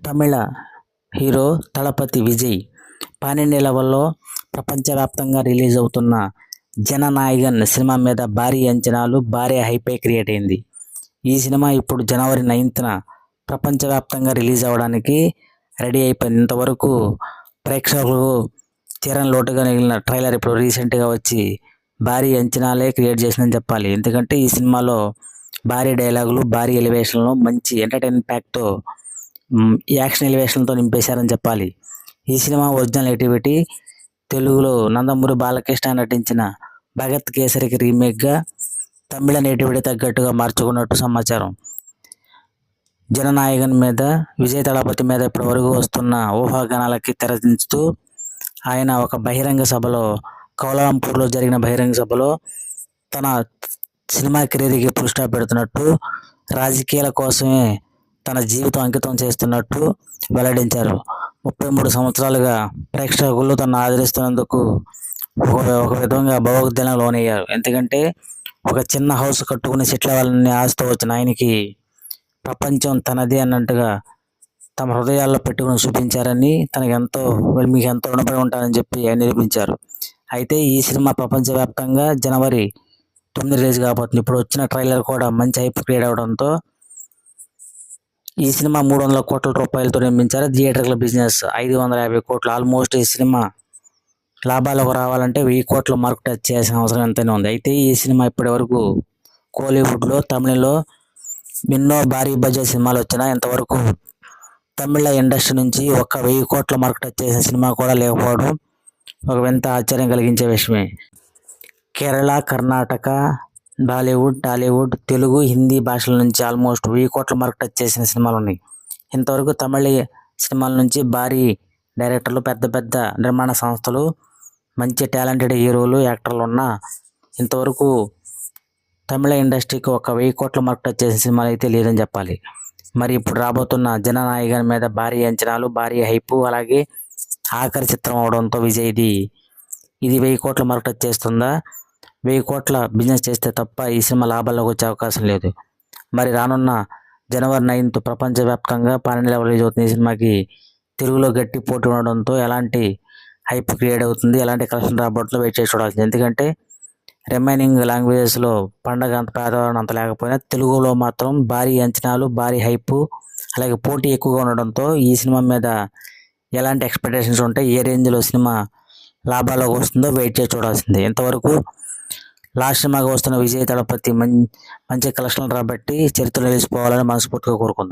తమిళ hero Thalapathy Vijay pan లెవెల్లో ప్రపంచవ్యాప్తంగా release అవుతున్న జననాయగన్ సినిమా మీద భారీ అంచనాలు, భారీ హైపే క్రియేట్ అయింది. ఈ సినిమా ఇప్పుడు జనవరి 9న ప్రపంచవ్యాప్తంగా రిలీజ్ అవ్వడానికి రెడీ అయిపోయింది. ఇంతవరకు ప్రేక్షకులకు తీరని లోటుగా మిగిలిన ట్రైలర్ ఇప్పుడు రీసెంట్గా వచ్చి భారీ అంచనాలే క్రియేట్ చేసిందని చెప్పాలి. ఎందుకంటే ఈ సినిమాలో భారీ డైలాగులు, భారీ ఎలివేషన్లు, మంచి ఎంటర్టైన్మెంట్ ప్యాక్తో యాక్షన్ ఎలివేషన్తో నింపేశారని చెప్పాలి. ఈ సినిమా ఒరిజినల్ నేటివిటీ తెలుగులో నందమూరి బాలకృష్ణ నటించిన భగత్ కేసరికి రీమేక్గా తమిళ నేటివిటీ తగ్గట్టుగా మార్చుకున్నట్టు సమాచారం. జననాయగన్ మీద విజయ్ తలపతి మీద ఇప్పటివరకు వస్తున్న ఊహాగానాలకి తెరదించుతూ ఆయన ఒక బహిరంగ సభలో, కౌలాలంపూర్లో జరిగిన బహిరంగ సభలో తన సినిమా కెరీర్కి ఫుల్ స్టాప్ పెడుతున్నట్టు, రాజకీయాల కోసమే తన జీవితం అంకితం చేస్తున్నట్టు వెల్లడించారు. 33 సంవత్సరాలుగా ప్రేక్షకులు తనను ఆదరిస్తున్నందుకు ఒక విధంగా భావోద్వేగానికి లోనయ్యారు. ఎందుకంటే ఒక చిన్న హౌస్ కట్టుకుని సెటిల్ అవ్వాలని ఆశతో వచ్చిన ఆయనకి ప్రపంచం తనదే అన్నట్టుగా తమ హృదయాల్లో పెట్టుకుని చూపించారని, మీకు ఎంతో రుణపడి ఉంటారని చెప్పి నిరూపించారు. అయితే ఈ సినిమా ప్రపంచవ్యాప్తంగా జనవరి 9 రిలీజ్ కాబోతుంది. ఇప్పుడు వచ్చిన ట్రైలర్ కూడా మంచి హైప్ క్రియేట్ అవడంతో ఈ సినిమా 300 కోట్ల రూపాయలతో నిర్మించారు. థియేటర్ల బిజినెస్ 550 కోట్లు. ఆల్మోస్ట్ ఈ సినిమా లాభాలకు రావాలంటే 1000 కోట్ల మార్క్ టచ్ చేయాల్సిన అవసరం ఎంతైనా ఉంది. అయితే ఈ సినిమా ఇప్పటి వరకు కోలీవుడ్లో, తమిళలో ఎన్నో భారీ బడ్జెట్ సినిమాలు వచ్చినా ఇంతవరకు తమిళ ఇండస్ట్రీ నుంచి 1000 కోట్ల మార్క్ టచ్ చేసిన సినిమా కూడా లేకపోవడం ఒక వింత ఆశ్చర్యం కలిగించే విషయమే. కేరళ, కర్ణాటక, బాలీవుడ్, టాలీవుడ్, తెలుగు, హిందీ భాషల నుంచి ఆల్మోస్ట్ 1000 కోట్ల మార్క్ టచ్ చేసిన సినిమాలు ఉన్నాయి. ఇంతవరకు తమిళ సినిమాల నుంచి భారీ డైరెక్టర్లు, పెద్ద పెద్ద నిర్మాణ సంస్థలు, మంచి టాలెంటెడ్ హీరోలు, యాక్టర్లు ఉన్నా ఇంతవరకు తమిళ ఇండస్ట్రీకి 1000 కోట్ల మార్క్ టచ్ చేసిన సినిమాలు అయితే లేదని చెప్పాలి. మరి ఇప్పుడు రాబోతున్న జననాయగన్ మీద భారీ అంచనాలు, భారీ హైపు, అలాగే ఆఖరి చిత్రం అవడంతో విజయ్ది ఇది 1000 కోట్ల మార్క్ టచ్ చేస్తుందా? 1000 కోట్ల బిజినెస్ చేస్తే తప్ప ఈ సినిమా లాభాల్లోకి వచ్చే అవకాశం లేదు. మరి రానున్న జనవరి 9th ప్రపంచవ్యాప్తంగా పాన్ ఇండియా రిలీజ్ అవుతుంది. ఈ సినిమాకి తెలుగులో గట్టి పోటీ ఉండడంతో ఎలాంటి హైప్ క్రియేట్ అవుతుంది, ఎలాంటి కలెక్షన్ రాబోతుందో వెయిట్ చేసి చూడాల్సింది. ఎందుకంటే రిమైనింగ్ లాంగ్వేజెస్లో పండగ అంత వాతావరణం అంత లేకపోయినా తెలుగులో మాత్రం భారీ అంచనాలు, భారీ హైపు, అలాగే పోటీ ఎక్కువగా ఉండడంతో ఈ సినిమా మీద ఎలాంటి ఎక్స్పెక్టేషన్స్ ఉంటాయి, ఏ రేంజ్లో సినిమా లాభాల్లోకి వస్తుందో వెయిట్ చేసి చూడాల్సిందే. ఇంతవరకు లాస్ట్ సినిమాగా వస్తున్న విజయ్ తలపతి మంచి కలెక్షన్లు రాబట్టి చరిత్ర నిలిచిపోవాలని మనస్ఫూర్తిగా కోరుకుందాం.